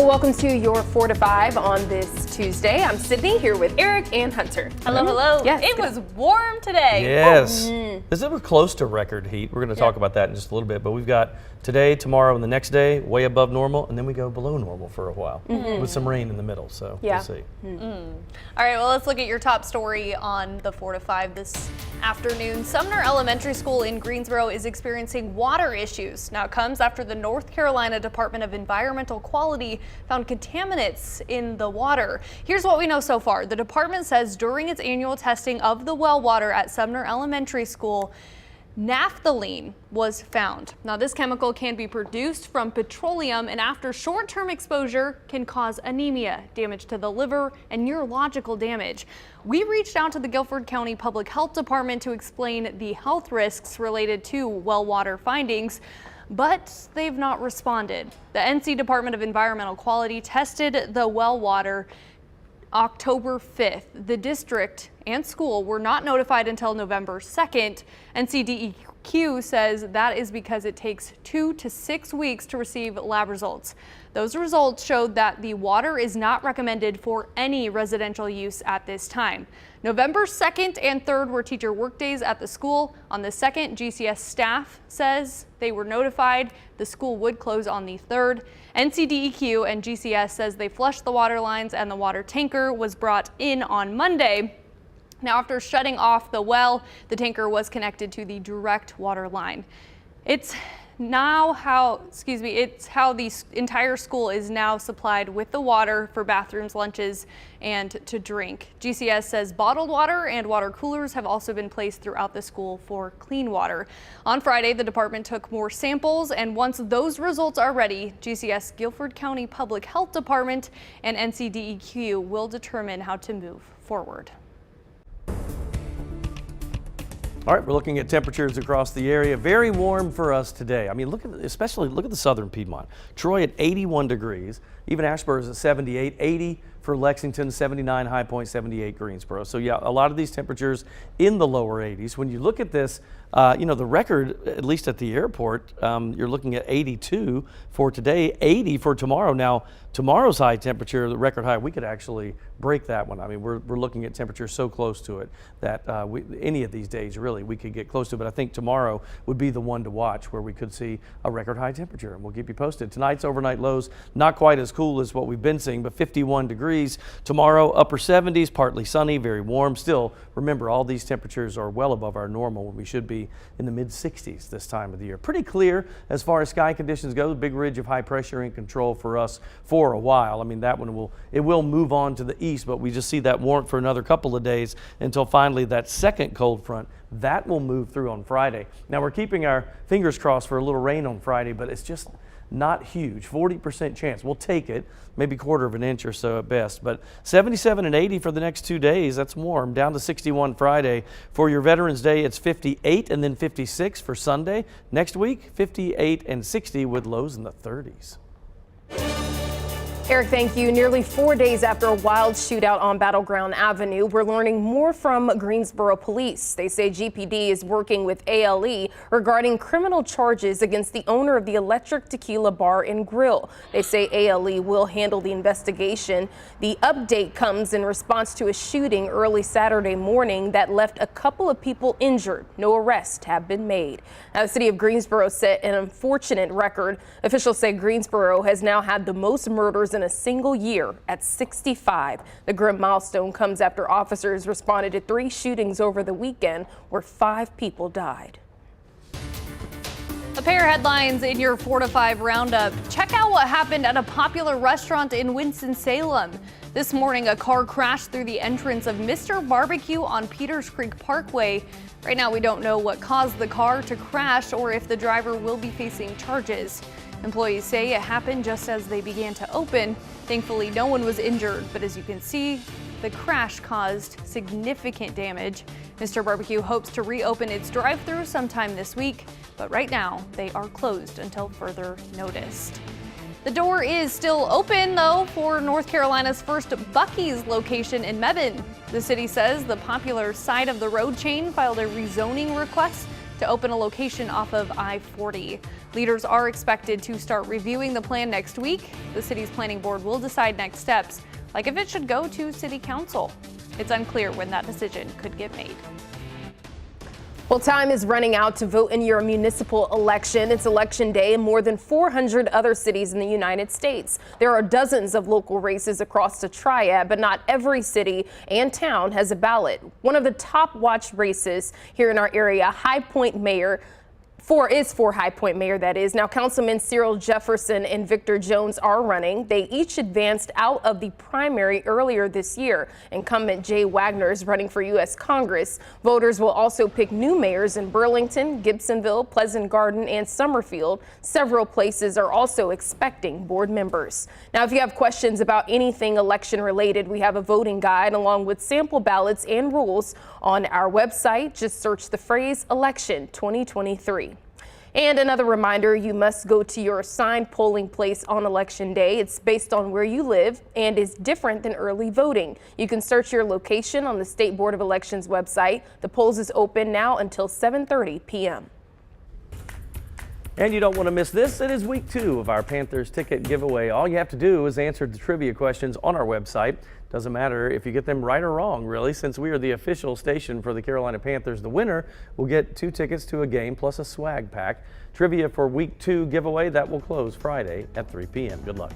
Well, welcome to your 4 to 5 on this Tuesday. I'm Sydney here with Eric and Hunter. Hello, hello. Yes, it was warm today. Yes. This is close to record heat. We're going to talk about that in just a little bit, but we've got today, tomorrow, and the next day way above normal, and then we go below normal for a while with some rain in the middle, so we'll see. All right, well, let's look at your top story on the 4 to 5 this afternoon. Sumner Elementary School in Greensboro is experiencing water issues. Now, it comes after the North Carolina Department of Environmental Quality found contaminants in the water. Here's what we know so far. The department says during its annual testing of the well water at Sumner Elementary School, naphthalene was found. Now, this chemical can be produced from petroleum and after short-term exposure can cause anemia, damage to the liver, and neurological damage. We reached out to the Guilford County Public Health Department to explain the health risks related to well water findings, but they've not responded. The NC Department of Environmental Quality tested the well water October 5th. The district and school were not notified until November 2nd. NCDEQ says that is because it takes 2 to 6 weeks to receive lab results. Those results showed that the water is not recommended for any residential use at this time. November 2nd and 3rd were teacher work days at the school. On the 2nd, GCS staff says they were notified the school would close on the 3rd. NCDEQ and GCS says they flushed the water lines and the water tanker was brought in on Monday. Now, after shutting off the well, the tanker was connected to the direct water line. It's how the entire school is now supplied with the water for bathrooms, lunches, and to drink. GCS says bottled water and water coolers have also been placed throughout the school for clean water. On Friday, the department took more samples, and once those results are ready, GCS, Guilford County Public Health Department, and NCDEQ will determine how to move forward. All right, we're looking at temperatures across the area. Very warm for us today. I mean, look at the southern Piedmont. Troy at 81 degrees, even Ashburn at 78, 80 for Lexington, 79, High Point 78, Greensboro. So yeah, a lot of these temperatures in the lower 80s. When you look at this, the record, at least at the airport, you're looking at 82 for today, 80 for tomorrow. Now, tomorrow's high temperature, the record high, we could actually break that one. I mean, we're looking at temperatures so close to it that any of these days, really, we could get close to it. But I think tomorrow would be the one to watch where we could see a record high temperature, and we'll keep you posted. Tonight's overnight lows, not quite as cool as what we've been seeing, but 51 degrees. Tomorrow, upper 70s, partly sunny, very warm. Still, remember, all these temperatures are well above our normal when we should be in the mid 60s this time of the year. Pretty clear as far as sky conditions go. The big ridge of high pressure in control for us for a while. I mean, that one will move on to the east, but we just see that warmth for another couple of days until finally that second cold front that will move through on Friday. Now, we're keeping our fingers crossed for a little rain on Friday, but it's just not huge. 40% chance. We'll take it, maybe quarter of an inch or so at best, but 77 and 80 for the next 2 days. That's warm. Down to 61 Friday. For your Veterans Day, it's 58 and then 56 for Sunday. Next week, 58 and 60 with lows in the 30s. Eric, thank you. Nearly 4 days after a wild shootout on Battleground Avenue, we're learning more from Greensboro police. They say GPD is working with ALE regarding criminal charges against the owner of the Electric Tequila Bar and Grill. They say ALE will handle the investigation. The update comes in response to a shooting early Saturday morning that left a couple of people injured. No arrests have been made. Now, the city of Greensboro set an unfortunate record. Officials say Greensboro has now had the most murders in a single year at 65. The grim milestone comes after officers responded to 3 shootings over the weekend where 5 people died. A pair of headlines in your 4 to 5 roundup. Check out what happened at a popular restaurant in Winston-Salem. This morning, a car crashed through the entrance of Mr. Barbecue on Peters Creek Parkway. Right now, we don't know what caused the car to crash or if the driver will be facing charges. Employees say it happened just as they began to open. Thankfully, no one was injured, but as you can see, the crash caused significant damage. Mr. Barbecue hopes to reopen its drive-thru sometime this week, but right now they are closed until further notice. The door is still open, though, for North Carolina's first Buc-ee's location in Mebane. The city says the popular side of the road chain filed a rezoning request to open a location off of I-40. Leaders are expected to start reviewing the plan next week. The city's planning board will decide next steps, like if it should go to city council. It's unclear when that decision could get made. Well, time is running out to vote in your municipal election. It's election day in more than 400 other cities in the United States. There are dozens of local races across the triad, but not every city and town has a ballot. One of the top watched races here in our area, High Point Mayor, for High Point Mayor, that is. Now, Councilman Cyril Jefferson and Victor Jones are running. They each advanced out of the primary earlier this year. Incumbent Jay Wagner is running for U.S. Congress. Voters will also pick new mayors in Burlington, Gibsonville, Pleasant Garden, and Summerfield. Several places are also expecting board members. Now, if you have questions about anything election related, we have a voting guide along with sample ballots and rules on our website. Just search the phrase election 2023. And another reminder, you must go to your assigned polling place on election day. It's based on where you live and is different than early voting. You can search your location on the State Board of Elections website. The polls is open now until 7:30 p.m. And you don't want to miss this. It is week 2 of our Panthers ticket giveaway. All you have to do is answer the trivia questions on our website. Doesn't matter if you get them right or wrong, really, since we are the official station for the Carolina Panthers. The winner will get 2 tickets to a game plus a swag pack. Trivia for week 2 giveaway, that will close Friday at 3 p.m. Good luck.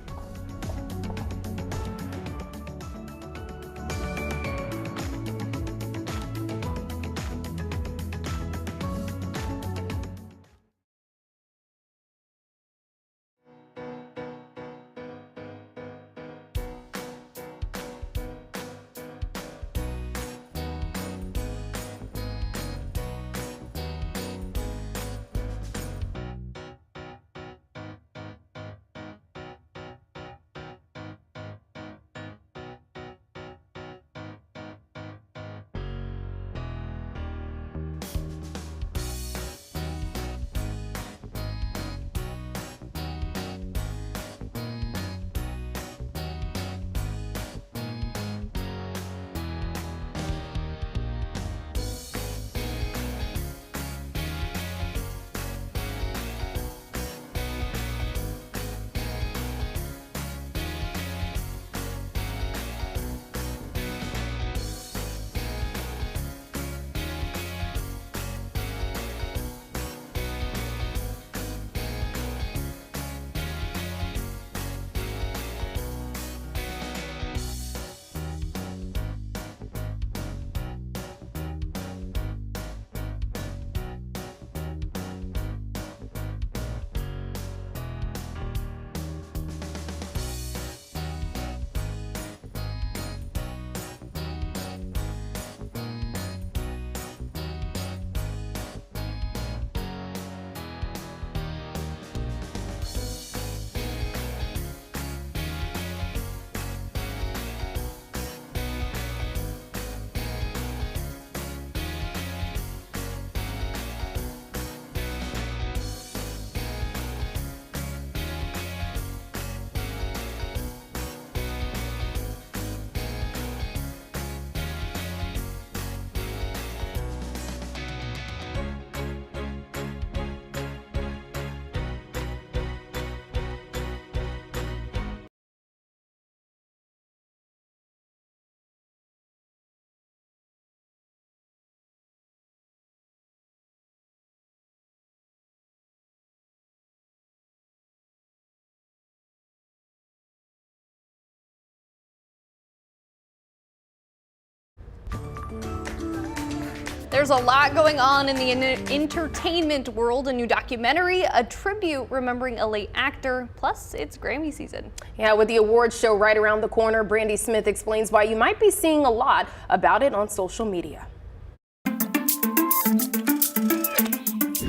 There's a lot going on in the entertainment world. A new documentary, a tribute remembering a late actor, plus it's Grammy season. Yeah, with the awards show right around the corner, Brandy Smith explains why you might be seeing a lot about it on social media.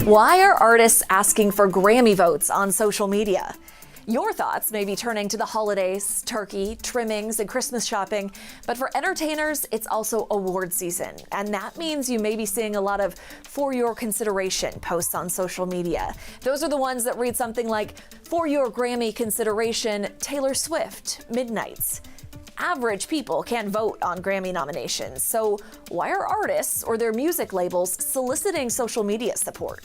Why are artists asking for Grammy votes on social media? Your thoughts may be turning to the holidays, turkey, trimmings, and Christmas shopping, but for entertainers, it's also award season, and that means you may be seeing a lot of "for your consideration" posts on social media. Those are the ones that read something like, "For your Grammy consideration, Taylor Swift, Midnights." average people can't vote on Grammy nominations. So why are artists or their music labels soliciting social media support?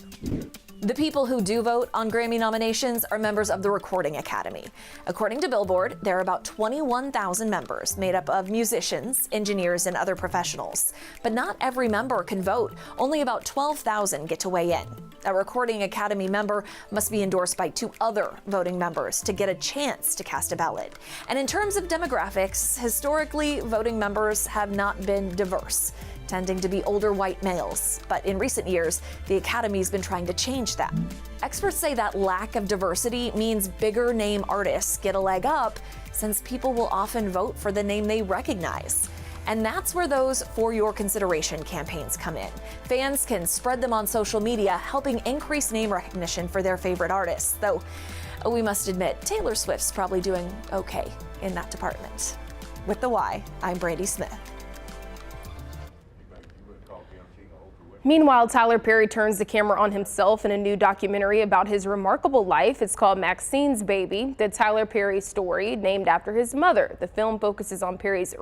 The people who do vote on Grammy nominations are members of the Recording Academy. According to Billboard, there are about 21,000 members made up of musicians, engineers, and other professionals. But not every member can vote. Only about 12,000 get to weigh in. A Recording Academy member must be endorsed by 2 other voting members to get a chance to cast a ballot. And in terms of demographics, historically, voting members have not been diverse, tending to be older white males. But in recent years, the Academy's been trying to change that. Experts say that lack of diversity means bigger name artists get a leg up, since people will often vote for the name they recognize. And that's where those For Your Consideration campaigns come in. Fans can spread them on social media, helping increase name recognition for their favorite artists. Though we must admit, Taylor Swift's probably doing okay in that department. With the Why, I'm Brady Smith. Meanwhile, Tyler Perry turns the camera on himself in a new documentary about his remarkable life. It's called Maxine's Baby, the Tyler Perry story, named after his mother. The film focuses on Perry's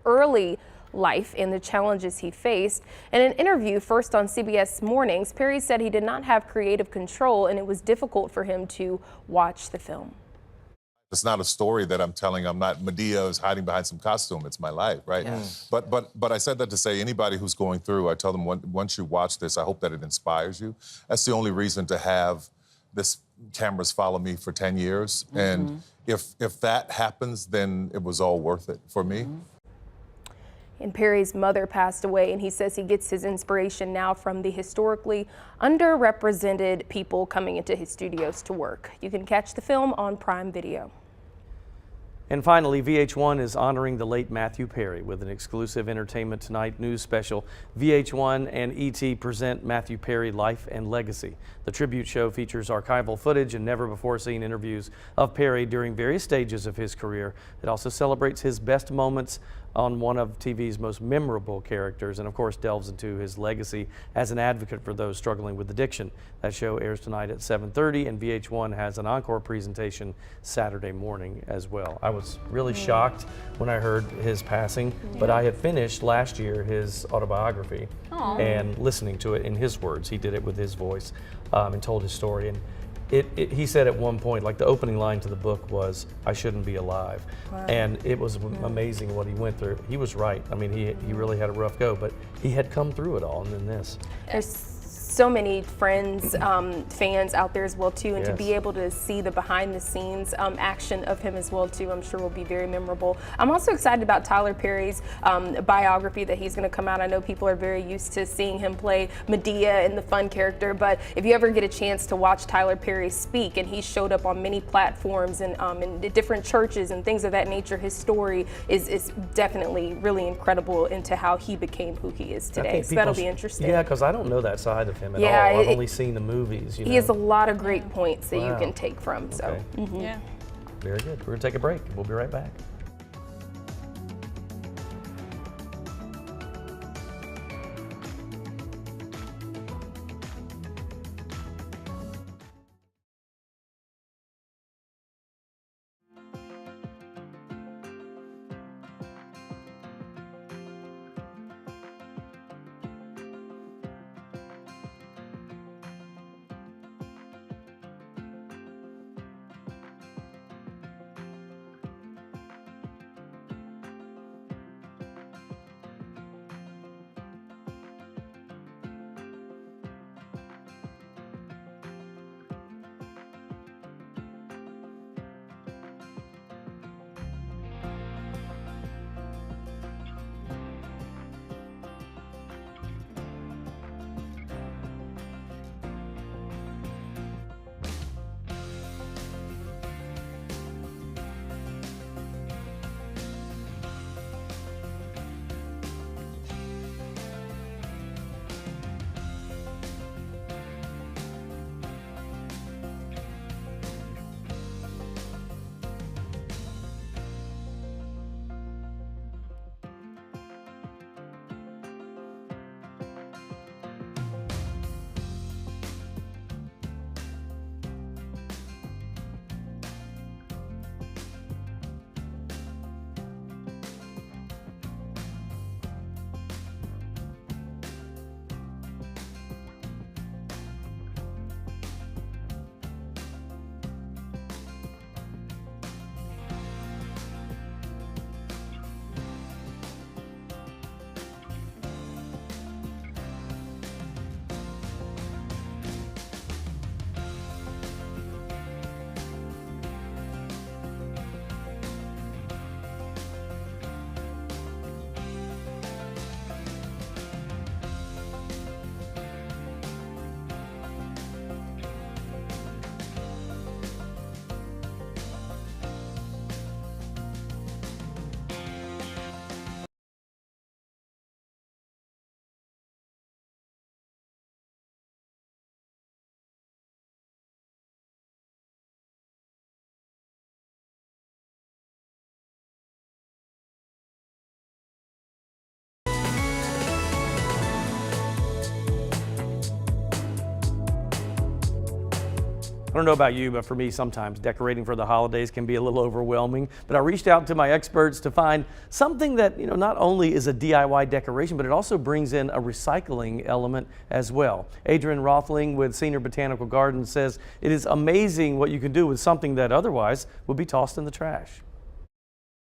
early life and the challenges he faced. In an interview first on CBS Mornings, Perry said he did not have creative control and it was difficult for him to watch the film. It's not a story that I'm telling. I'm not Medea is hiding behind some costume. It's my life, right? Yes. But I said that to say anybody who's going through, I tell them once you watch this, I hope that it inspires you. That's the only reason to have this cameras follow me for 10 years. And if that happens, then it was all worth it for me. And Perry's mother passed away, and he says he gets his inspiration now from the historically underrepresented people coming into his studios to work. You can catch the film on Prime Video. And finally, VH1 is honoring the late Matthew Perry with an exclusive Entertainment Tonight news special. VH1 and ET present Matthew Perry Life and Legacy. The tribute show features archival footage and never-before-seen interviews of Perry during various stages of his career. It also celebrates his best moments on one of TV's most memorable characters, and of course delves into his legacy as an advocate for those struggling with addiction. That show airs tonight at 7:30, and VH1 has an encore presentation Saturday morning as well. I was really shocked when I heard his passing, but I had finished last year his autobiography and listening to it in his words. He did it with his voice and told his story. And he said at one point, like the opening line to the book was, "I shouldn't be alive." Wow. And it was amazing what he went through. He was right. I mean, he really had a rough go, but he had come through it all, and then this. There's so many friends, fans out there as well too, and to be able to see the behind the scenes action of him as well too, I'm sure will be very memorable. I'm also excited about Tyler Perry's biography that he's going to come out. I know people are very used to seeing him play Medea in the fun character, but if you ever get a chance to watch Tyler Perry speak, and he showed up on many platforms and in different churches and things of that nature, his story is definitely really incredible into how he became who he is today. So that'll be interesting. Yeah, because I don't know that side of him at all. I've only seen the movies. You know? He has a lot of great points that you can take from. So, Yeah. Very good. We're going to take a break. We'll be right back. don't know about you, but for me, sometimes decorating for the holidays can be a little overwhelming. But I reached out to my experts to find something that, not only is a DIY decoration, but it also brings in a recycling element as well. Adrian Rothling with Senior Botanical Gardens says it is amazing what you can do with something that otherwise would be tossed in the trash.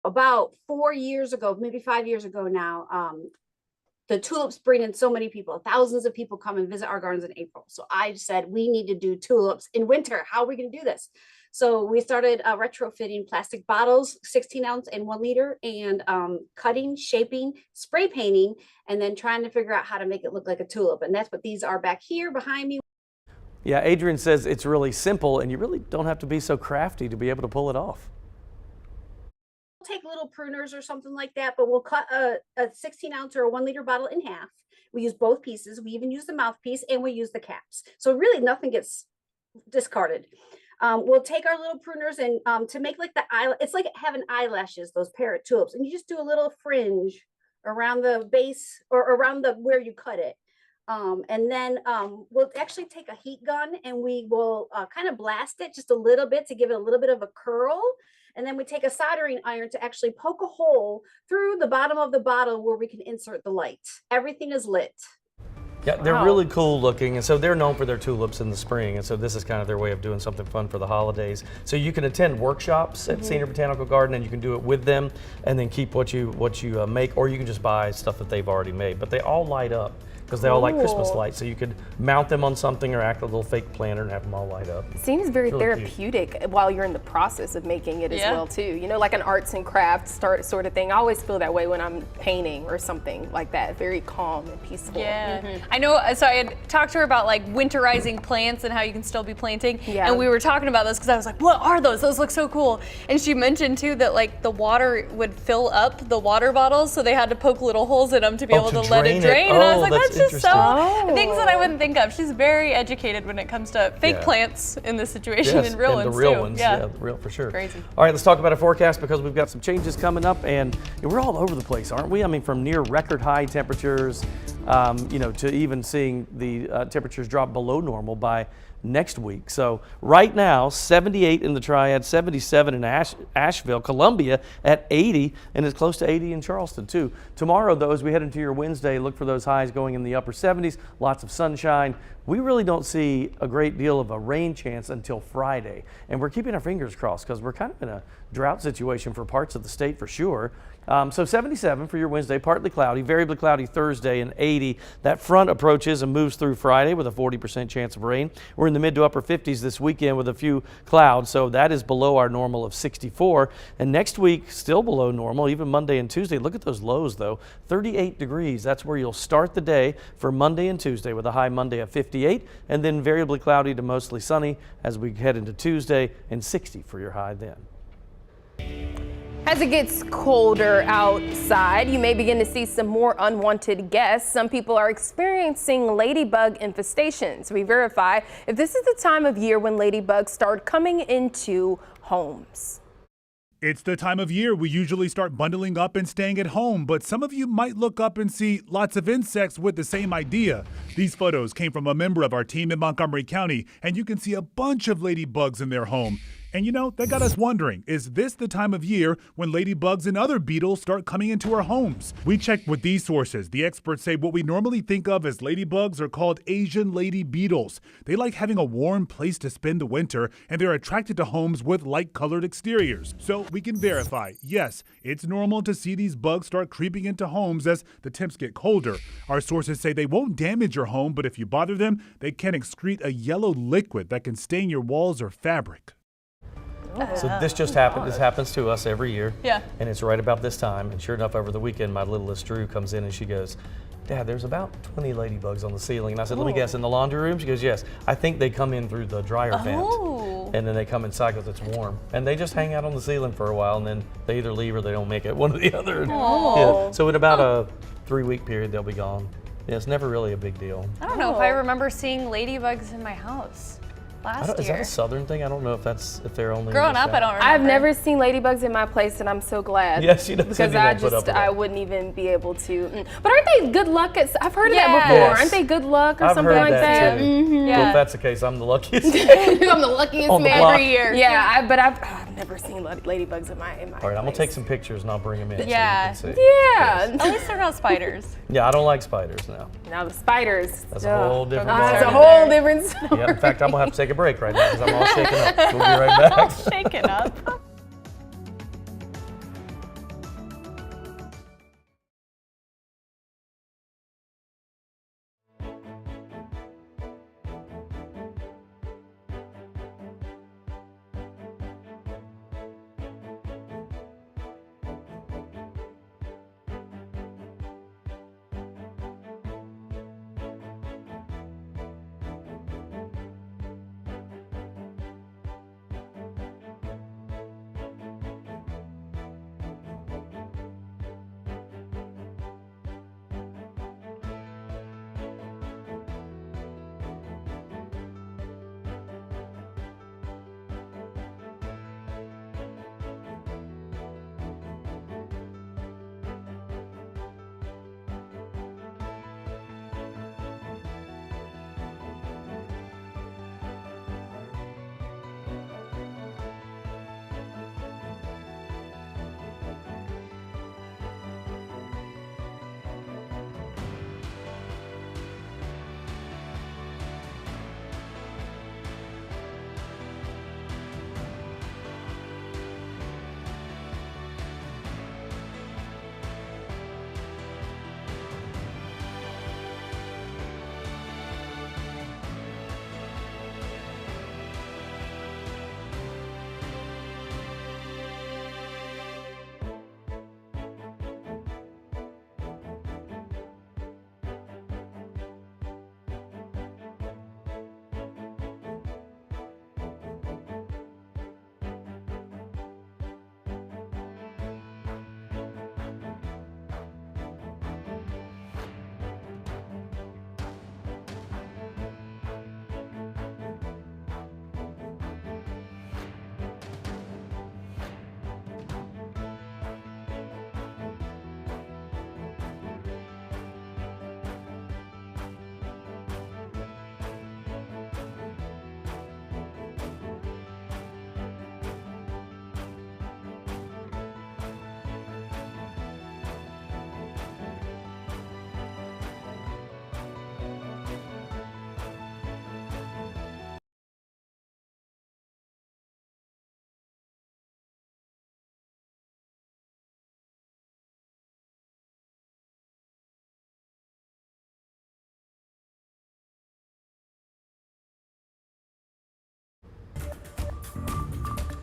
About 4 years ago, maybe 5 years ago now, the tulips bring in so many people. Thousands of people come and visit our gardens in April. So I said, we need to do tulips in winter. How are we going to do this? So we started retrofitting plastic bottles, 16 ounce and 1 liter, and cutting, shaping, spray painting, and then trying to figure out how to make it look like a tulip. And that's what these are back here behind me. Yeah, Adrian says it's really simple and you really don't have to be so crafty to be able to pull it off. Take little pruners or something like that, but we'll cut a 16 ounce or a 1 liter bottle in half. We use both pieces. We even use the mouthpiece and we use the caps. So really nothing gets discarded. We'll take our little pruners and to make like the eye, it's like having eyelashes, those parrot tulips, and you just do a little fringe around the base or around the where you cut it. And then we'll actually take a heat gun and we will kind of blast it just a little bit to give it a little bit of a curl. And then we take a soldering iron to actually poke a hole through the bottom of the bottle where we can insert the light. Everything is lit. Yeah, they're really cool looking, and so they're known for their tulips in the spring, and so this is kind of their way of doing something fun for the holidays. So you can attend workshops at Senior Botanical Garden, and you can do it with them, and then keep what you make, or you can just buy stuff that they've already made. But they all light up because they all like Christmas lights, so you could mount them on something or act a little fake planter and have them all light up. Seems very Really therapeutic while you're in the process of making it as well too. Like an arts and crafts sort of thing. I always feel that way when I'm painting or something like that. Very calm and peaceful. Yeah, I know. So I had talked to her about like winterizing plants and how you can still be planting. Yeah. And we were talking about this because I was like, what are those? Those look so cool. And she mentioned too that like the water would fill up the water bottles, so they had to poke little holes in them to be able to let it drain. And I was like, that's just so things that I wouldn't think of. She's very educated when it comes to fake plants in this situation and real ones the real too. ones, the real for sure. Crazy. All right, let's talk about a forecast because we've got some changes coming up, and we're all over the place, aren't we? I mean, from near record high temperatures, to even seeing the temperatures drop below normal by next week. So right now, 78 in the Triad, 77 in Asheville, Columbia at 80, and it's close to 80 in Charleston too. Tomorrow, though, as we head into your Wednesday, look for those highs going in the upper 70s, lots of sunshine. We really don't see a great deal of a rain chance until Friday, and we're keeping our fingers crossed because we're kind of in a drought situation for parts of the state for sure. So 77 for your Wednesday, partly cloudy, variably cloudy Thursday, and 80. That front approaches and moves through Friday with a 40% chance of rain. We're in the mid to upper 50s this weekend with a few clouds, so that is below our normal of 64. And next week, still below normal, even Monday and Tuesday. Look at those lows, though. 38 degrees. That's where you'll start the day for Monday and Tuesday with a high Monday of 58, and then variably cloudy to mostly sunny as we head into Tuesday, and 60 for your high then. As it gets colder outside, you may begin to see some more unwanted guests. Some people are experiencing ladybug infestations. We verify if this is the time of year when ladybugs start coming into homes. It's the time of year we usually start bundling up and staying at home, but some of you might look up and see lots of insects with the same idea. These photos came from a member of our team in Montgomery County, and you can see a bunch of ladybugs in their home. And that got us wondering, is this the time of year when ladybugs and other beetles start coming into our homes? We checked with these sources. The experts say what we normally think of as ladybugs are called Asian lady beetles. They like having a warm place to spend the winter, and they're attracted to homes with light-colored exteriors. So we can verify, yes, it's normal to see these bugs start creeping into homes as the temps get colder. Our sources say they won't damage your home, but if you bother them, they can excrete a yellow liquid that can stain your walls or fabric. So this just happened. This happens to us every year. Yeah. And it's right about this time. And sure enough, over the weekend, my littlest Drew comes in and she goes, Dad, there's about 20 ladybugs on the ceiling. And I said, let me guess, in the laundry room? She goes, yes. I think they come in through the dryer vent. And then they come inside because it's warm. And they just hang out on the ceiling for a while, and then they either leave or they don't make it, one or the other. Yeah. So in about a 3-week period, they'll be gone. Yeah, it's never really a big deal. I don't know if I remember seeing ladybugs in my house. last Is that year. a Southern thing? I don't know if they're only Growing in the up, I South. don't remember. I've never seen ladybugs in my place, and I'm so glad. Yes, you know, because Cindy won't put up with I that. wouldn't even be able to. But aren't they good luck? I've heard of that Yes. before. Aren't they good luck or I've something heard like that? too. Mhm. Well, Yeah. if that's the case, I'm the luckiest. I'm the luckiest On the man block. Every year. Yeah, but I've never seen ladybugs in my All right, I'm place. gonna take some pictures and I'll bring them in. Yeah. So you can see. Yeah. At least they're not spiders. Yeah, I don't like spiders now. Now the spiders. That's a whole different That's a ballgame. whole different story. Yeah, in fact, I'm gonna have to take a break right now because I'm all shaken up. We'll be right back. Shaken up.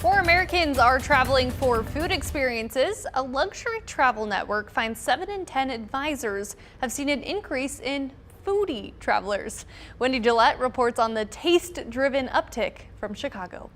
More Americans are traveling for food experiences. A luxury travel network finds 7 in 10 advisors have seen an increase in foodie travelers. Wendy Gillette reports on the taste-driven uptick from Chicago.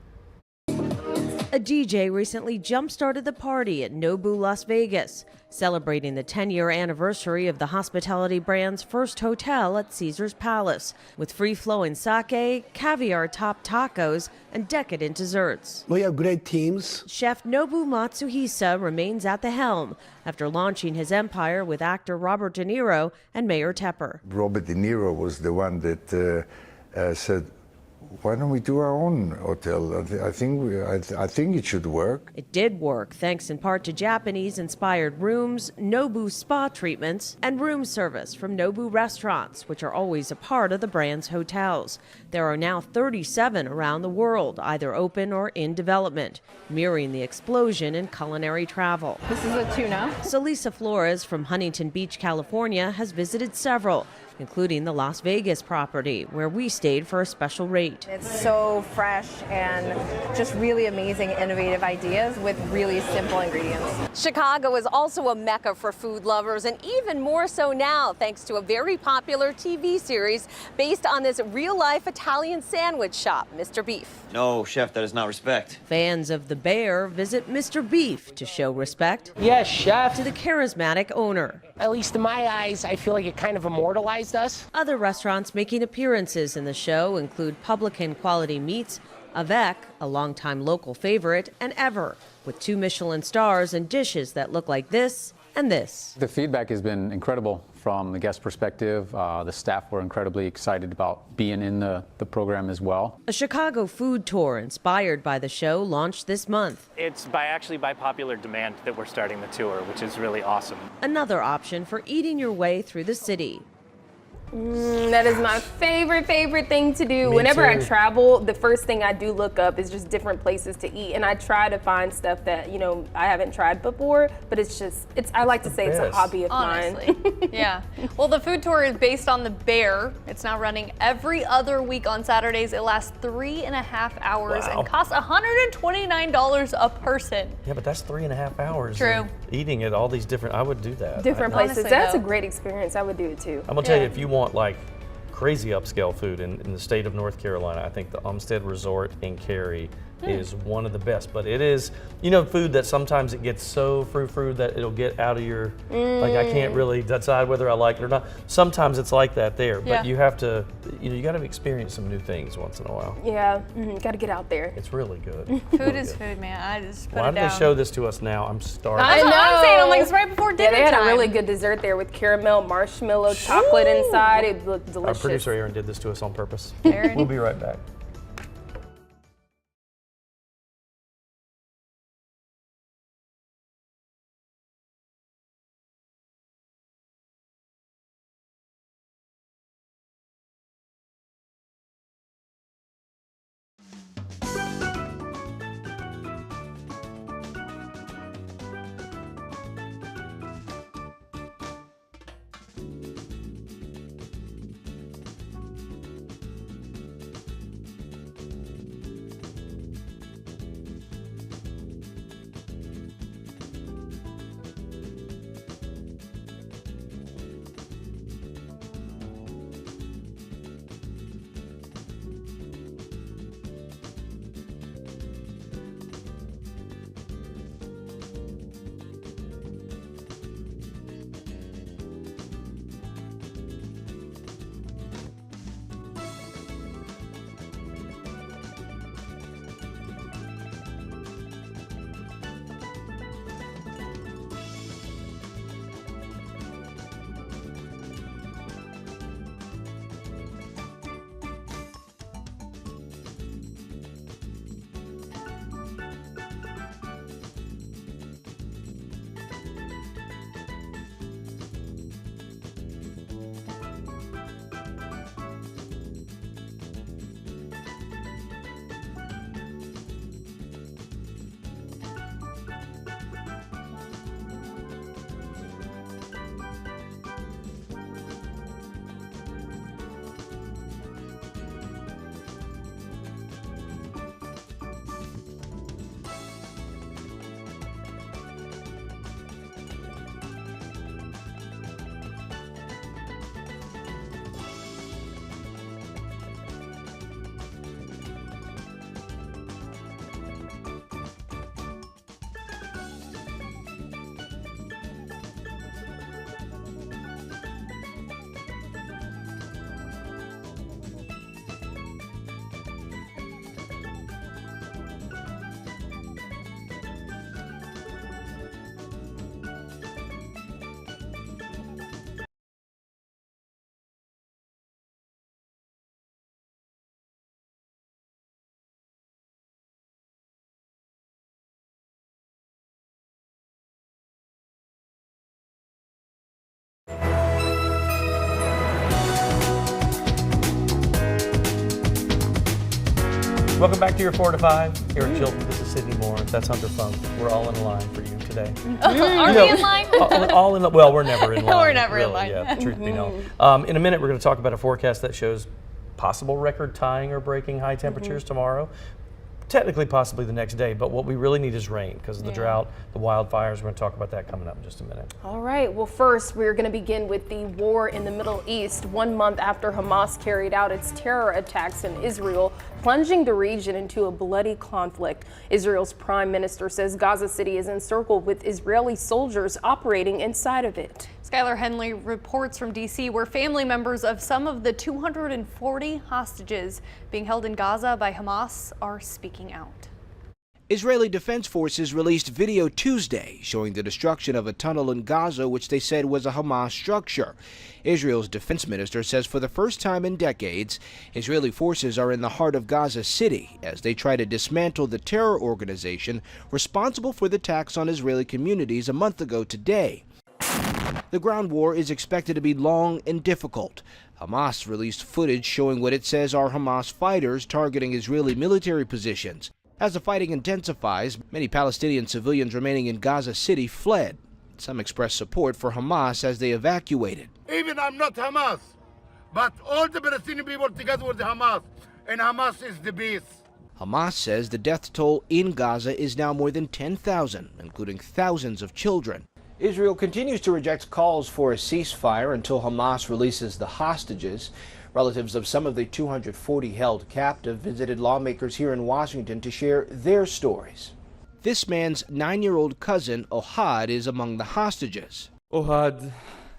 A DJ recently jump-started the party at Nobu, Las Vegas, celebrating the 10-year anniversary of the hospitality brand's first hotel at Caesar's Palace, with free-flowing sake, caviar-topped tacos, and decadent desserts. We have great teams. Chef Nobu Matsuhisa remains at the helm after launching his empire with actor Robert De Niro and Mayor Tepper. Robert De Niro was the one that said, why don't we do our own hotel? I think it should work. It did work, thanks in part to Japanese-inspired rooms, Nobu spa treatments, and room service from Nobu restaurants, which are always a part of the brand's hotels. There are now 37 around the world, either open or in development, mirroring the explosion in culinary travel. This is a tuna. Celisa Flores from Huntington Beach, California, has visited several, including the Las Vegas property, where we stayed for a special rate. It's so fresh and just really amazing, innovative ideas with really simple ingredients. Chicago is also a mecca for food lovers, and even more so now thanks to a very popular TV series based on this real-life Italian sandwich shop, Mr. Beef. No, chef, that is not respect. Fans of the Bear visit Mr. Beef to show respect. Yes, chef. To the charismatic owner. At least in my eyes, I feel like it kind of immortalizes surprised us. Other restaurants making appearances in the show include Publican Quality Meats, Avec, a longtime local favorite, and Ever, with 2 Michelin stars and dishes that look like this and this. The feedback has been incredible from the guest perspective. The staff were incredibly excited about being in the program as well. A Chicago food tour inspired by the show launched this month. It's actually by popular demand that we're starting the tour, which is really awesome. Another option for eating your way through the city. That is my favorite thing to do. Me Whenever I too. travel, the first thing I do look up is just different places to eat, and I try to find stuff that, you know, I haven't tried before, but I like to say it's a best. hobby of Honestly, mine. yeah. Well, the food tour is based on The Bear. It's now running every other week on Saturdays. It lasts 3.5 hours Wow. and costs $129 a person. Yeah, but that's 3.5 hours. True. of Eating at all these different, I would do that. Different I- places. Honestly, That's though. a great experience. I would do it too. I'm gonna tell you, if you want like crazy upscale food in the state of North Carolina, I think the Umstead Resort in Cary is one of the best. But it is, you know, food that sometimes it gets so frou-frou that it'll get out of your, like I can't really decide whether I like it or not. Sometimes it's like that there, Yeah. but you have to, you know, you got to experience some new things once in a while. Yeah, got to get out there. It's really good. Food Really is good. food, man. I just put Why it do down. they show this to us now? I'm starving. That's what I'm saying. I'm like, it's right before dinner Yeah, they had time. a really good dessert there with caramel, marshmallow, chocolate inside. It looked Our delicious. producer Aaron did this to us on purpose. Aaron. We'll be right back. Welcome back to your 4 to 5 here at Chilton. This is Sydney Moore. That's Hunter Funk. We're all in line for you today. Are we in line? all in. Well, we're never in line. We're never in really, line. Yeah, truth be known. In a minute, we're going to talk about a forecast that shows possible record tying or breaking high temperatures tomorrow. Technically, possibly the next day, but what we really need is rain because of the drought, the wildfires. We're going to talk about that coming up in just a minute. All right, well, first, we're going to begin with the war in the Middle East. 1 month after Hamas carried out its terror attacks in Israel, plunging the region into a bloody conflict. Israel's prime minister says Gaza City is encircled with Israeli soldiers operating inside of it. Skylar Henley reports from D.C., where family members of some of the 240 hostages being held in Gaza by Hamas are speaking out. Israeli Defense Forces released video Tuesday showing the destruction of a tunnel in Gaza, which they said was a Hamas structure. Israel's defense minister says for the first time in decades, Israeli forces are in the heart of Gaza City as they try to dismantle the terror organization responsible for the attacks on Israeli communities a month ago today. The ground war is expected to be long and difficult. Hamas released footage showing what it says are Hamas fighters targeting Israeli military positions. As the fighting intensifies, many Palestinian civilians remaining in Gaza City fled. Some expressed support for Hamas as they evacuated. Even I'm not Hamas, but all the Palestinian people together with Hamas, and Hamas is the beast. Hamas says the death toll in Gaza is now more than 10,000, including thousands of children. Israel continues to reject calls for a ceasefire until Hamas releases the hostages. Relatives of some of the 240 held captive visited lawmakers here in Washington to share their stories. This man's 9-year-old cousin, Ohad, is among the hostages. Ohad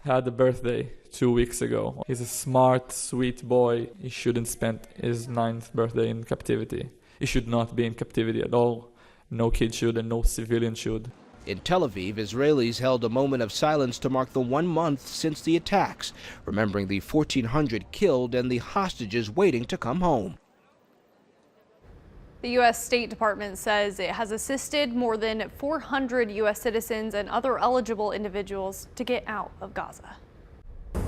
had a birthday 2 weeks ago. He's a smart, sweet boy. He shouldn't spend his 9th birthday in captivity. He should not be in captivity at all. No kid should and no civilian should. In Tel Aviv, Israelis held a moment of silence to mark the 1 month since the attacks, remembering the 1,400 killed and the hostages waiting to come home. The U.S. State Department says it has assisted more than 400 U.S. citizens and other eligible individuals to get out of Gaza. A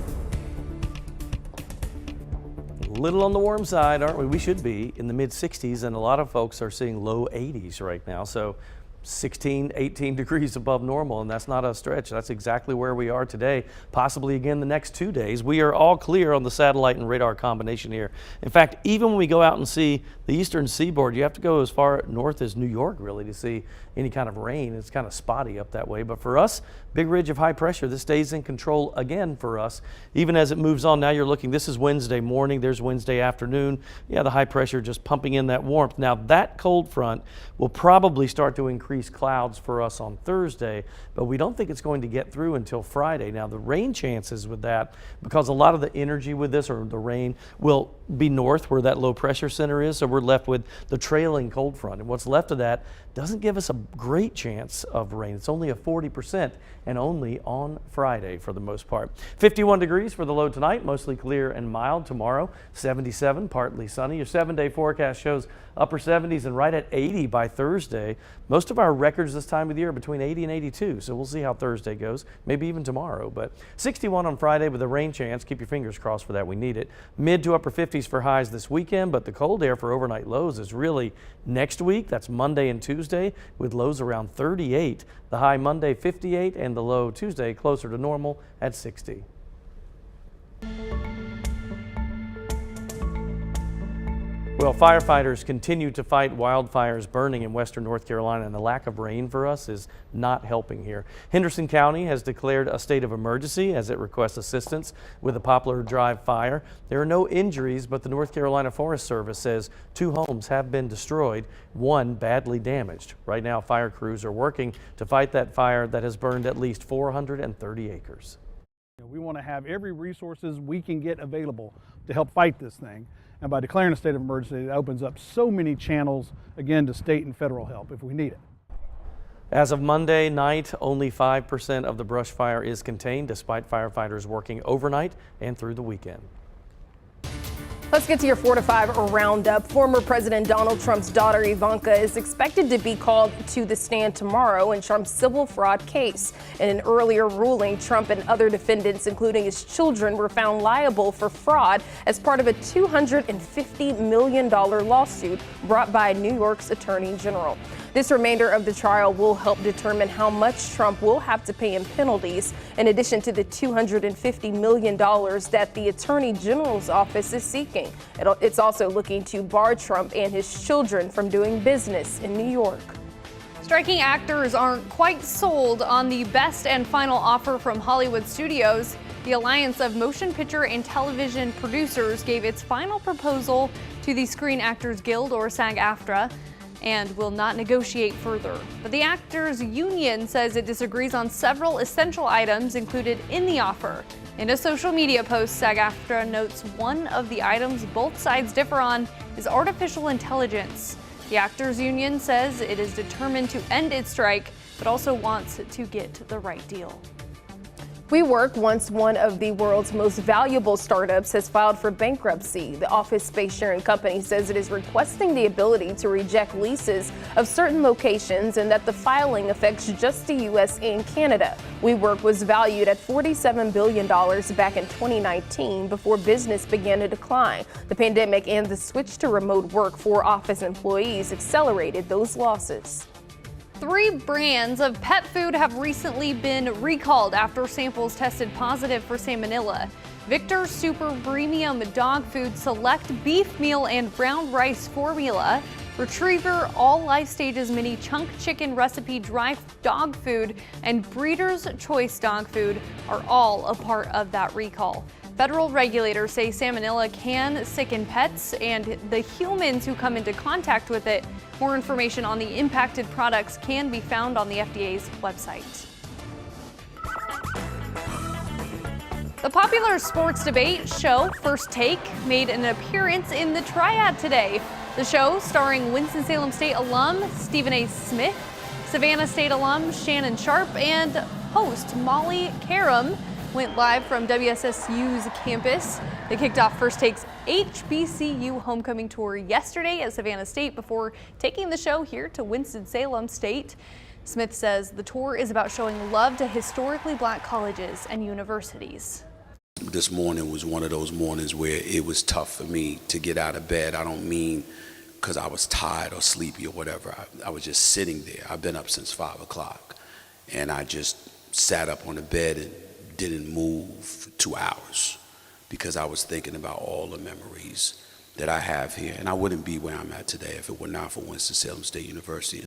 little on the warm side, aren't we? We should be in the mid-60s, and a lot of folks are seeing low 80s right now. So 16, 18 degrees above normal, and that's not a stretch. That's exactly where we are today, possibly again the next 2 days. We are all clear on the satellite and radar combination here. In fact, even when we go out and see the eastern seaboard, you have to go as far north as New York really to see any kind of rain. It's kind of spotty up that way, but for us, big ridge of high pressure, this stays in control again for us. Even as it moves on, now you're looking, this is Wednesday morning, there's Wednesday afternoon. Yeah, the high pressure just pumping in that warmth. Now that cold front will probably start to increase clouds for us on Thursday, but we don't think it's going to get through until Friday. Now the rain chances with that, because a lot of the energy with this, or the rain, will be north where that low pressure center is, so we're left with the trailing cold front, and what's left of that doesn't give us a great chance of rain. It's only a 40%, and only on Friday for the most part. 51 degrees for the low tonight, mostly clear and mild. Tomorrow, 77, partly sunny. Your 7-day forecast shows upper 70s and right at 80 by Thursday. Most of our records this time of the year are between 80 and 82, so we'll see how Thursday goes, maybe even tomorrow. But 61 on Friday with a rain chance. Keep your fingers crossed for that. We need it. Mid to upper 50s for highs this weekend, but the cold air for overnight lows is really next week. That's Monday and Tuesday with lows around 38. The high Monday 58 and the low Tuesday closer to normal at 60. Well, firefighters continue to fight wildfires burning in western North Carolina, and the lack of rain for us is not helping here. Henderson County has declared a state of emergency as it requests assistance with the Poplar Drive fire. There are no injuries, but the North Carolina Forest Service says 2 homes have been destroyed, 1 badly damaged. Right now, fire crews are working to fight that fire that has burned at least 430 acres. We want to have every resources we can get available to help fight this thing. And by declaring a state of emergency, it opens up so many channels, again, to state and federal help if we need it. As of Monday night, only 5% of the brush fire is contained, despite firefighters working overnight and through the weekend. Let's get to your 4 to 5 roundup. Former President Donald Trump's daughter Ivanka is expected to be called to the stand tomorrow in Trump's civil fraud case. In an earlier ruling, Trump and other defendants, including his children, were found liable for fraud as part of a $250 million lawsuit brought by New York's Attorney General. This remainder of the trial will help determine how much Trump will have to pay in penalties, in addition to the $250 million that the Attorney General's office is seeking. It's also looking to bar Trump and his children from doing business in New York. Striking actors aren't quite sold on the best and final offer from Hollywood studios. The Alliance of Motion Picture and Television Producers gave its final proposal to the Screen Actors Guild, or SAG-AFTRA, and will not negotiate further. But the Actors Union says it disagrees on several essential items included in the offer. In a social media post, SAG-AFTRA notes one of the items both sides differ on is artificial intelligence. The Actors Union says it is determined to end its strike, but also wants to get the right deal. WeWork, once one of the world's most valuable startups, has filed for bankruptcy. The office space sharing company says it is requesting the ability to reject leases of certain locations and that the filing affects just the U.S. and Canada. WeWork was valued at $47 billion back in 2019 before business began to decline. The pandemic and the switch to remote work for office employees accelerated those losses. 3 brands of pet food have recently been recalled after samples tested positive for salmonella. Victor's Super Premium Dog Food Select Beef Meal and Brown Rice Formula, Retriever All Life Stages Mini Chunk Chicken Recipe Dry Dog Food, and Breeder's Choice Dog Food are all a part of that recall. Federal regulators say salmonella can sicken pets and the humans who come into contact with it. More information on the impacted products can be found on the FDA's website. The popular sports debate show First Take made an appearance in the Triad today. The show, starring Winston-Salem State alum Stephen A. Smith, Savannah State alum Shannon Sharp, and host Molly Karam, went live from WSSU's campus. They kicked off First Take's HBCU homecoming tour yesterday at Savannah State before taking the show here to Winston-Salem State. Smith says the tour is about showing love to historically black colleges and universities. This morning was one of those mornings where it was tough for me to get out of bed. I don't mean because I was tired or sleepy or whatever. I was just sitting there. I've been up since 5 o'clock, and I just sat up on the bed and didn't move for 2 hours because I was thinking about all the memories that I have here. And I wouldn't be where I'm at today if it were not for Winston-Salem State University.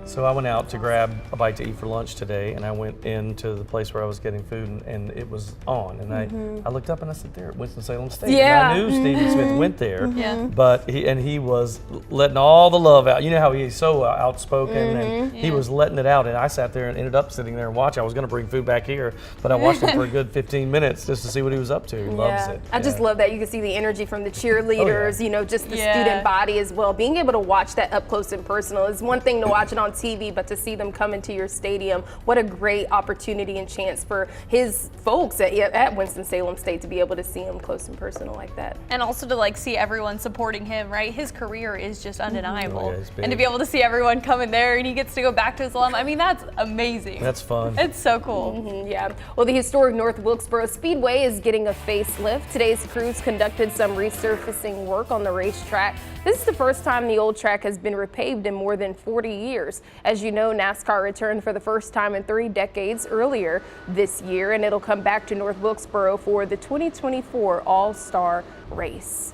So I went out to grab a bite to eat for lunch today, and I went into the place where I was getting food, and it was on. And I looked up and I said, "There at Winston-Salem State." Yeah. And I knew Stephen Smith went there, Yeah. but he was letting all the love out. You know how he's so outspoken, and he was letting it out. And I sat there and ended up sitting there and watching. I was going to bring food back here, but I watched him for a good 15 minutes just to see what he was up to. He loves it. I just love that you can see the energy from the cheerleaders, you know, just the Yeah. student body as well. Being able to watch that up close and personal is one thing to watch it on TV, but to see them come into your stadium, what a great opportunity and chance for his folks at Winston-Salem State to be able to see him close and personal like that. And also to see everyone supporting him, right? His career is just undeniable. Oh, yeah, he's big. And to be able to see everyone coming there and he gets to go back to his alum, I mean, that's amazing. That's fun. It's so cool. Yeah. Well, the historic North Wilkesboro Speedway is getting a facelift. Today's crews conducted some resurfacing work on the racetrack. This is the first time the old track has been repaved in more than 40 years. As you know, NASCAR returned for the first time in 3 decades earlier this year, and it'll come back to North Wilkesboro for the 2024 All-Star Race.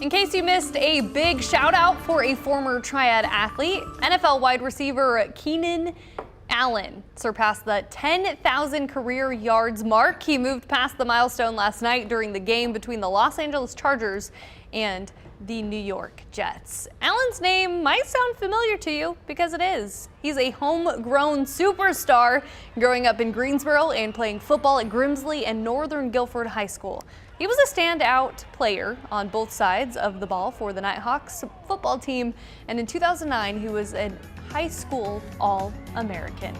In case you missed a big shout out for a former Triad athlete, NFL wide receiver Keenan Allen surpassed the 10,000 career yards mark. He moved past the milestone last night during the game between the Los Angeles Chargers and the New York Jets. Allen's name might sound familiar to you because it is. He's a homegrown superstar, growing up in Greensboro and playing football at Grimsley and Northern Guilford High School. He was a standout player on both sides of the ball for the Nighthawks football team, and in 2009 he was a high school All-American.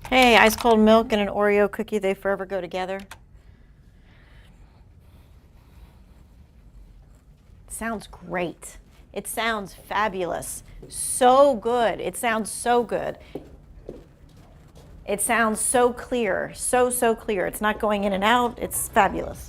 Hey, ice cold milk and an Oreo cookie, they forever go together. Sounds great. It sounds fabulous. So good. It sounds so good. It sounds so clear. So clear. It's not going in and out. It's fabulous.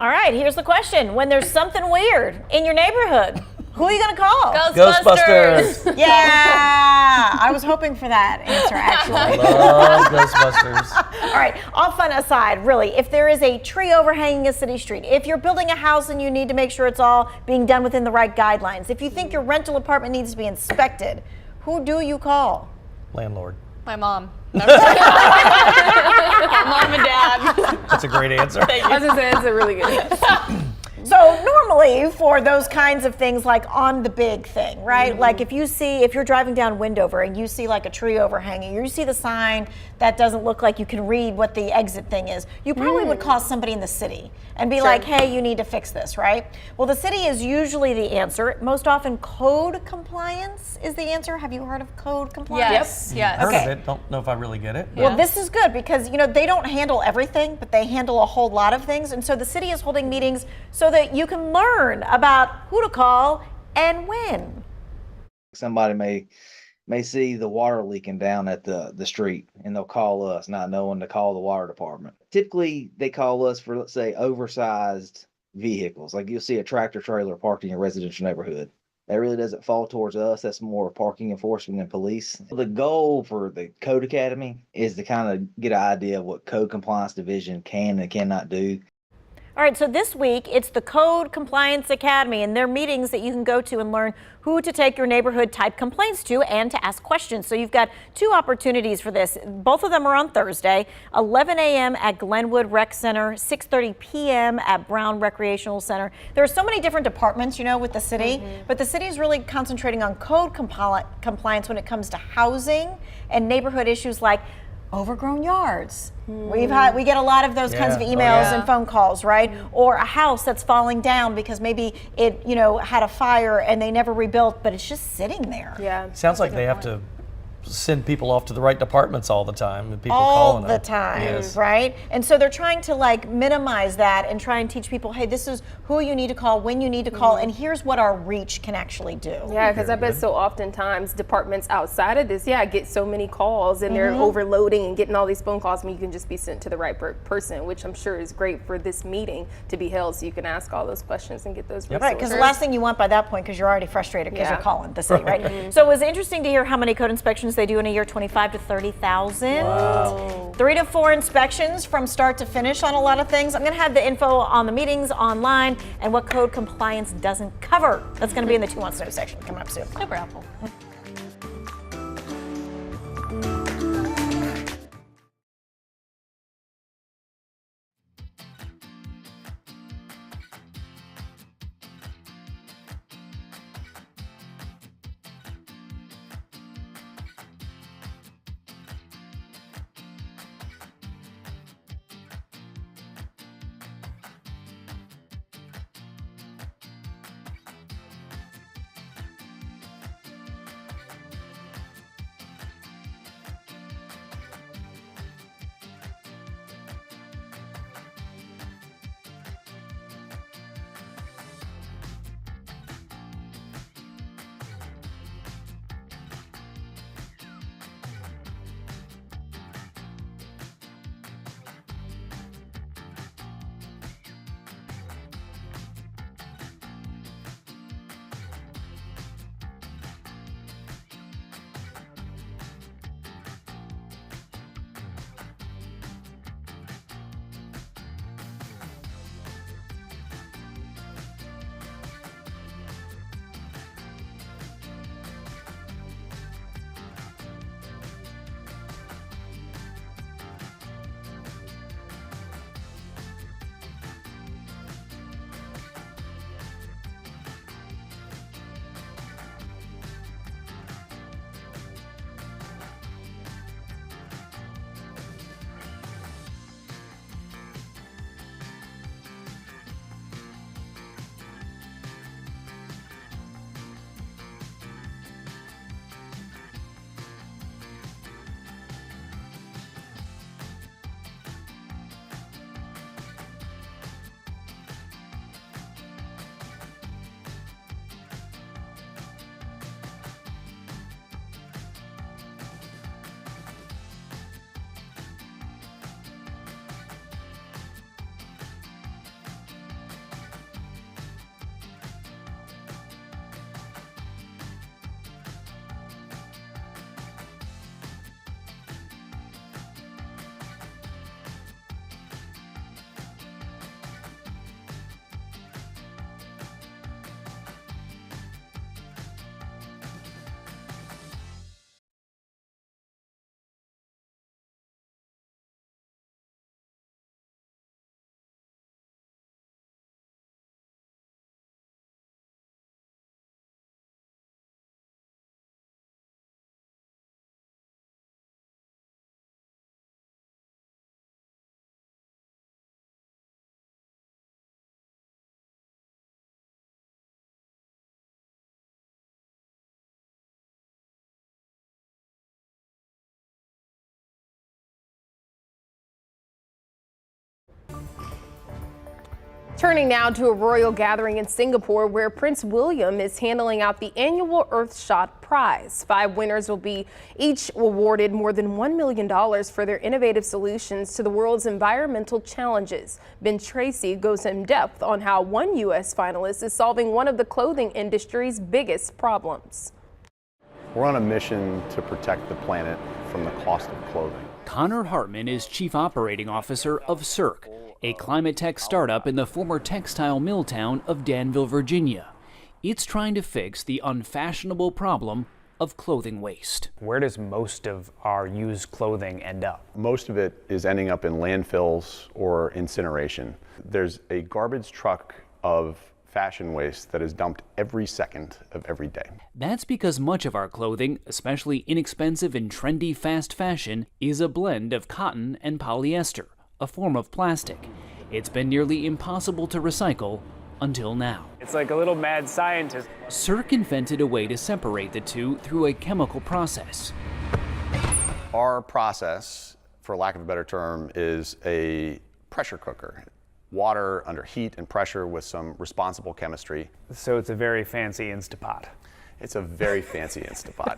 All right, here's the question. When there's something weird in your neighborhood, who are you going to call? Ghostbusters. Yeah, I was hoping for that answer, actually. Love Ghostbusters. All right, all fun aside, really, if there is a tree overhanging a city street, if you're building a house and you need to make sure it's all being done within the right guidelines, if you think your rental apartment needs to be inspected, who do you call? Landlord. My mom. Mom and dad. That's a great answer. I was gonna say, that's a really good answer. So normally for those kinds of things, like on the big thing, right? Like if you're driving down Wendover and you see like a tree overhanging, or you see the sign that doesn't look like you can read what the exit thing is, you probably would call somebody in the city and be like, hey, you need to fix this, right? Well, the city is usually the answer. Most often code compliance is the answer. Have you heard of code compliance? Yes. Heard of it. Don't know if I really get it. Well, this is good because, they don't handle everything, but they handle a whole lot of things. And so the city is holding meetings so that you can learn about who to call and when. Somebody may see the water leaking down at the street, and they'll call us, not knowing to call the water department. Typically, they call us for, let's say, oversized vehicles. Like you'll see a tractor trailer parked in your residential neighborhood. That really doesn't fall towards us. That's more parking enforcement and police. The goal for the Code Academy is to kind of get an idea of what Code Compliance Division can and cannot do. All right, so this week it's the Code Compliance Academy, and they're meetings that you can go to and learn who to take your neighborhood type complaints to and to ask questions. So you've got two opportunities for this. Both of them are on Thursday, 11 a.m. at Glenwood Rec Center, 6:30 p.m. at Brown Recreational Center. There are so many different departments, with the city, but the city is really concentrating on code compliance when it comes to housing and neighborhood issues like overgrown yards. We get a lot of those kinds of emails and phone calls, right? Or a house that's falling down because maybe it, had a fire and they never rebuilt, but it's just sitting there. Yeah. Sounds like they have to send people off to the right departments all the time, and people calling them. All the time, right? And so they're trying to minimize that and try and teach people, hey, this is who you need to call, when you need to call, and here's what our reach can actually do. Yeah, because I bet so oftentimes departments outside of this, get so many calls and they're overloading and getting all these phone calls. I mean, you can just be sent to the right person, which I'm sure is great for this meeting to be held, so you can ask all those questions and get those resources. Right, because the last thing you want by that point, because you're already frustrated because you're calling the city, right? So it was interesting to hear how many code inspections they do in a year, 25 to 30,000. Wow. 3 to 4 inspections from start to finish on a lot of things. I'm going to have the info on the meetings online and what code compliance doesn't cover. That's going to be in the 2 Wants to Know section coming up soon. Super helpful. Turning now to a royal gathering in Singapore where Prince William is handing out the annual Earthshot Prize. 5 winners will be each awarded more than $1 million for their innovative solutions to the world's environmental challenges. Ben Tracy goes in depth on how one U.S. finalist is solving one of the clothing industry's biggest problems. We're on a mission to protect the planet from the cost of clothing. Connor Hartman is Chief Operating Officer of Cirque, a climate tech startup in the former textile mill town of Danville, Virginia. It's trying to fix the unfashionable problem of clothing waste. Where does most of our used clothing end up? Most of it is ending up in landfills or incineration. There's a garbage truck of fashion waste that is dumped every second of every day. That's because much of our clothing, especially inexpensive and trendy fast fashion, is a blend of cotton and polyester, a form of plastic. It's been nearly impossible to recycle until now. It's like a little mad scientist. Cirque invented a way to separate the two through a chemical process. Our process, for lack of a better term, is a pressure cooker. Water under heat and pressure with some responsible chemistry. So it's a very fancy Instapot. It's a very fancy Instapot.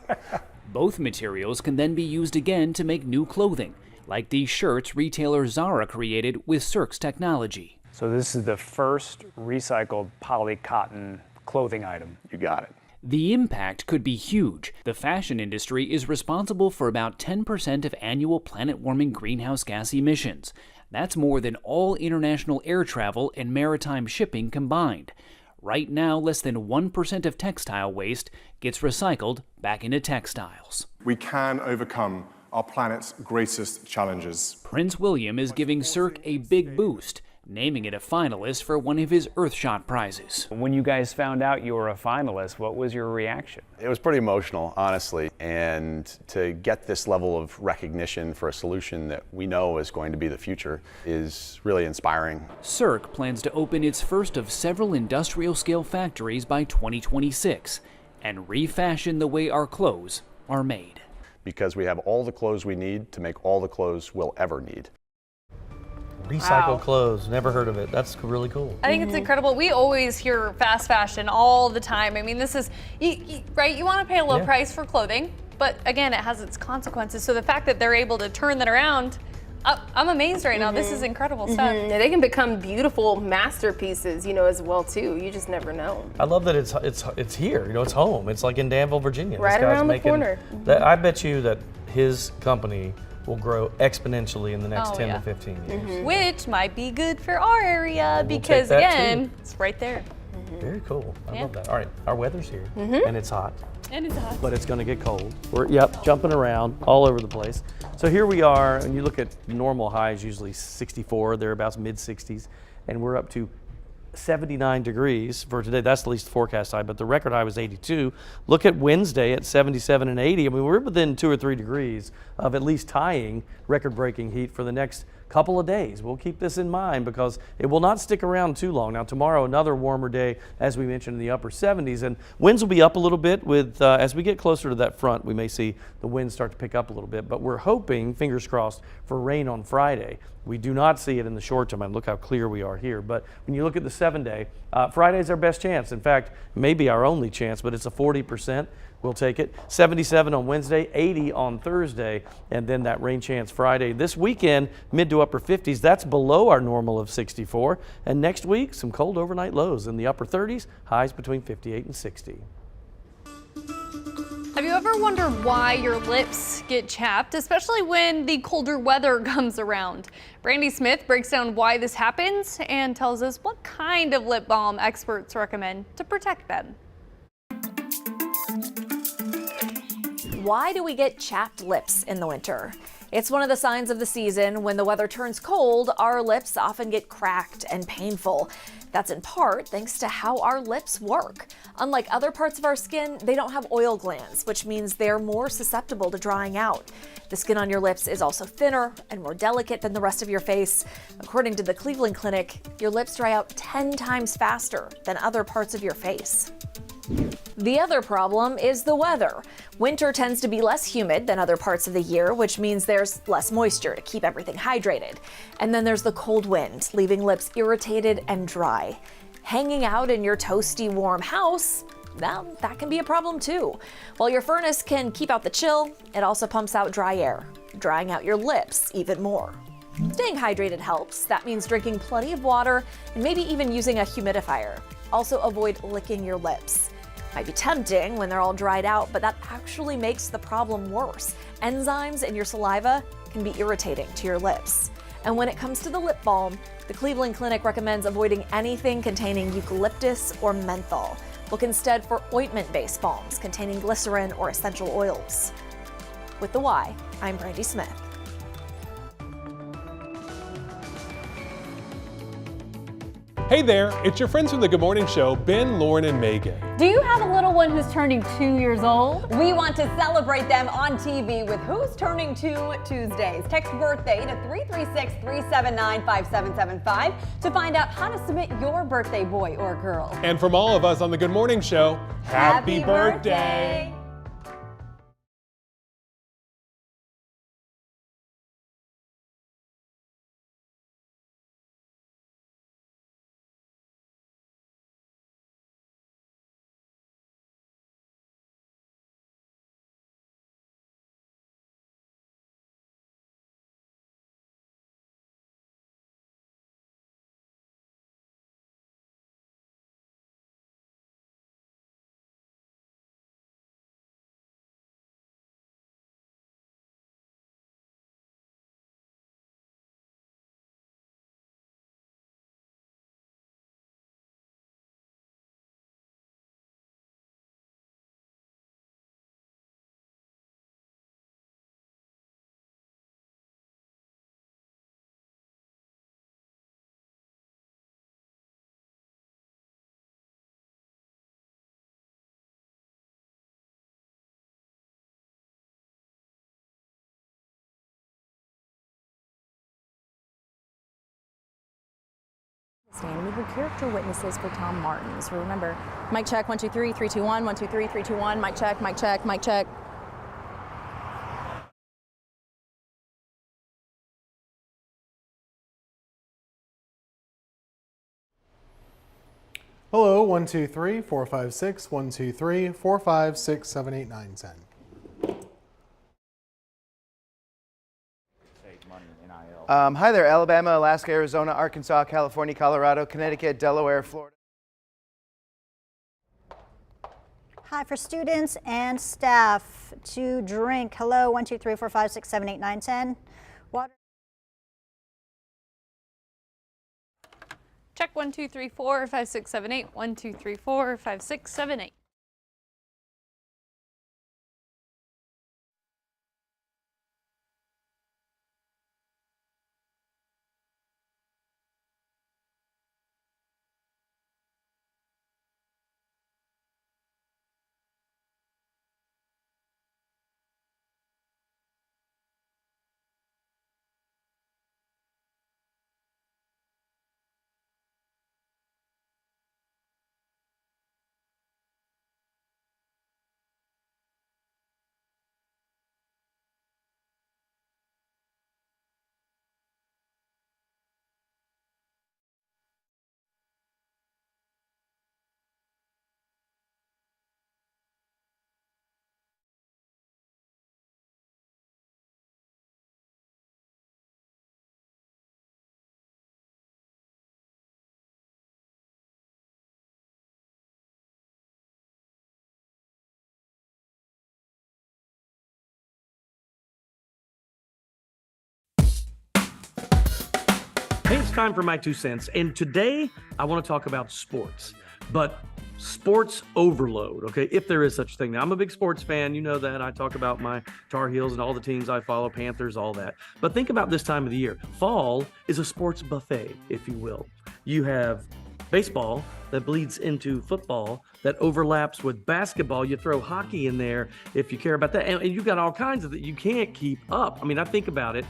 Both materials can then be used again to make new clothing, like these shirts retailer Zara created with Cirque's technology. So this is the first recycled poly-cotton clothing item. You got it. The impact could be huge. The fashion industry is responsible for about 10% of annual planet-warming greenhouse gas emissions. That's more than all international air travel and maritime shipping combined. Right now, less than 1% of textile waste gets recycled back into textiles. We can overcome our planet's greatest challenges. Prince William is giving Cirque a big boost, naming it a finalist for one of his Earthshot prizes. When you guys found out you were a finalist, what was your reaction? It was pretty emotional, honestly, and to get this level of recognition for a solution that we know is going to be the future is really inspiring. Cirque plans to open its first of several industrial-scale factories by 2026 and refashion the way our clothes are made. Because we have all the clothes we need to make all the clothes we'll ever need. Recycled clothes, never heard of it. That's really cool. I think it's incredible. We always hear fast fashion all the time. I mean, this is, right, you want to pay a low price for clothing, but again, it has its consequences. So the fact that they're able to turn that around, I'm amazed right now. This is incredible stuff. They can become beautiful masterpieces, as well too. You just never know. I love that it's here. It's home. It's like in Danville, Virginia. Right around the corner. I bet you that his company will grow exponentially in the next 10 to 15 years. Which might be good for our area because, again, it's right there. Very cool. I love that. All right, our weather's here, and it's hot. And it's hot. But it's going to get cold. We're, jumping around all over the place. So here we are, and you look at normal highs, usually 64, thereabouts, mid-60s, and we're up to 79 degrees for today. That's the least forecast high, but the record high was 82. Look at Wednesday at 77 and 80. I mean, we're within 2 or 3 degrees of at least tying record-breaking heat for the next couple of days. We'll keep this in mind because it will not stick around too long. Now tomorrow, another warmer day, as we mentioned, in the upper 70s, and winds will be up a little bit with as we get closer to that front, we may see the winds start to pick up a little bit, but we're hoping, fingers crossed, for rain on Friday. We do not see it in the short term, and look how clear we are here. But when you look at the 7-day, Friday's our best chance. In fact, maybe our only chance, but it's a 40%. We'll take it. 77 on Wednesday, 80 on Thursday, and then that rain chance Friday. This weekend, mid to upper 50s. That's below our normal of 64. And next week, some cold overnight lows in the upper 30s, highs between 58 and 60. Have you ever wondered why your lips get chapped, especially when the colder weather comes around? Brandy Smith breaks down why this happens and tells us what kind of lip balm experts recommend to protect them. Why do we get chapped lips in the winter? It's one of the signs of the season. When the weather turns cold, our lips often get cracked and painful. That's in part thanks to how our lips work. Unlike other parts of our skin, they don't have oil glands, which means they're more susceptible to drying out. The skin on your lips is also thinner and more delicate than the rest of your face. According to the Cleveland Clinic, your lips dry out 10 times faster than other parts of your face. The other problem is the weather. Winter tends to be less humid than other parts of the year, which means there's less moisture to keep everything hydrated. And then there's the cold wind, leaving lips irritated and dry. Hanging out in your toasty, warm house, well, that can be a problem too. While your furnace can keep out the chill, it also pumps out dry air, drying out your lips even more. Staying hydrated helps. That means drinking plenty of water and maybe even using a humidifier. Also avoid licking your lips. Might be tempting when they're all dried out, but that actually makes the problem worse. Enzymes in your saliva can be irritating to your lips. And when it comes to the lip balm, the Cleveland Clinic recommends avoiding anything containing eucalyptus or menthol. Look instead for ointment-based balms containing glycerin or essential oils. With the Y, I'm Brandy Smith. Hey there, it's your friends from the Good Morning Show, Ben, Lauren, and Megan. Do you have a little one who's turning 2 years old? We want to celebrate them on TV with Who's Turning 2 Tuesdays. Text birthday to 336-379-5775 to find out how to submit your birthday boy or girl. And from all of us on the Good Morning Show, happy birthday! And we heard character witnesses for Tom Martin. So remember, mic check, 1, 2, 3, 3, 2, 1, 1, 2, 3, 3, 2, 1, mic check, mic check, mic check. Hello, 1, 2, 3, 4, 5, 6, 1, 2, 3, 4, 5, 6, 7, 8, 9, 10. Hi there, Alabama, Alaska, Arizona, Arkansas, California, Colorado, Connecticut, Delaware, Florida. Hi, for students and staff to drink. Hello, 1, 2, 3, 4, 5, 6, 7, 8, 9, 10. Water. Check 1, 2, 3, 4, 5, 6, 7, 8. 1, 2, 3, 4, 5, 6, 7, 8. Hey, it's time for my 2 cents. And today I want to talk about sports, but sports overload, okay? If there is such a thing. Now, I'm a big sports fan. You know that. I talk about my Tar Heels and all the teams I follow, Panthers, all that. But think about this time of the year. Fall is a sports buffet, if you will. You have baseball that bleeds into football that overlaps with basketball. You throw hockey in there if you care about that. And you've got all kinds of that. You can't keep up. I mean, I think about it.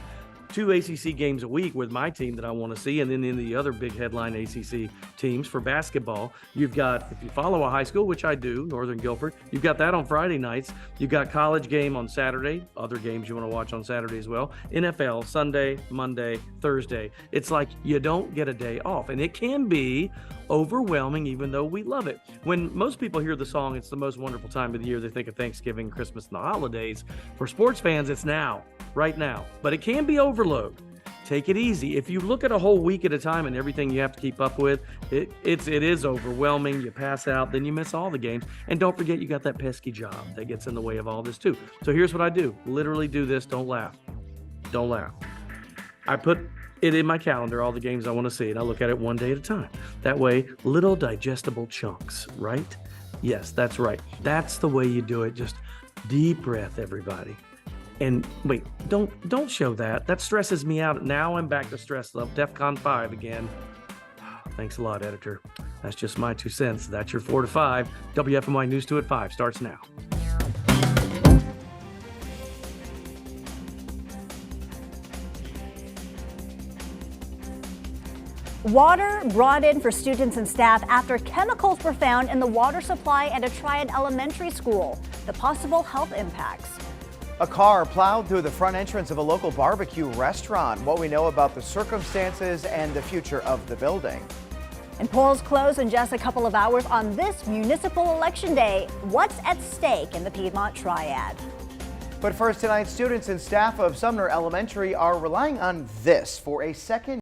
2 ACC games a week with my team that I want to see, and then in the other big headline ACC teams for basketball, you've got, if you follow a high school, which I do, Northern Guilford, you've got that on Friday nights. You've got college game on Saturday, other games you want to watch on Saturday as well. NFL, Sunday, Monday, Thursday. It's like you don't get a day off, and it can be overwhelming even though we love it. When most people hear the song, it's the most wonderful time of the year, they think of Thanksgiving, Christmas, and the holidays. For sports fans, it's now, right now. But it can be overload. Take it easy. If you look at a whole week at a time and everything you have to keep up with, it is overwhelming. You pass out, then you miss all the games. And don't forget, you got that pesky job that gets in the way of all this too. So here's what I do. Literally do this. Don't laugh. Don't laugh. I put it in my calendar, all the games I want to see, and I look at it one day at a time. That way, little digestible chunks, right? Yes, that's right. That's the way you do it. Just deep breath, everybody. And wait, don't show that. That stresses me out. Now I'm back to stress level, DEFCON 5 again. Thanks a lot, editor. That's just my 2 cents. That's your 4 to 5. WFMY News 2 at 5 starts now. Water brought in for students and staff after chemicals were found in the water supply at a Triad Elementary School. The possible health impacts. A car plowed through the front entrance of a local barbecue restaurant. What we know about the circumstances and the future of the building. And polls close in just a couple of hours on this municipal election day. What's at stake in the Piedmont Triad? But first tonight, students and staff of Sumner Elementary are relying on this for a second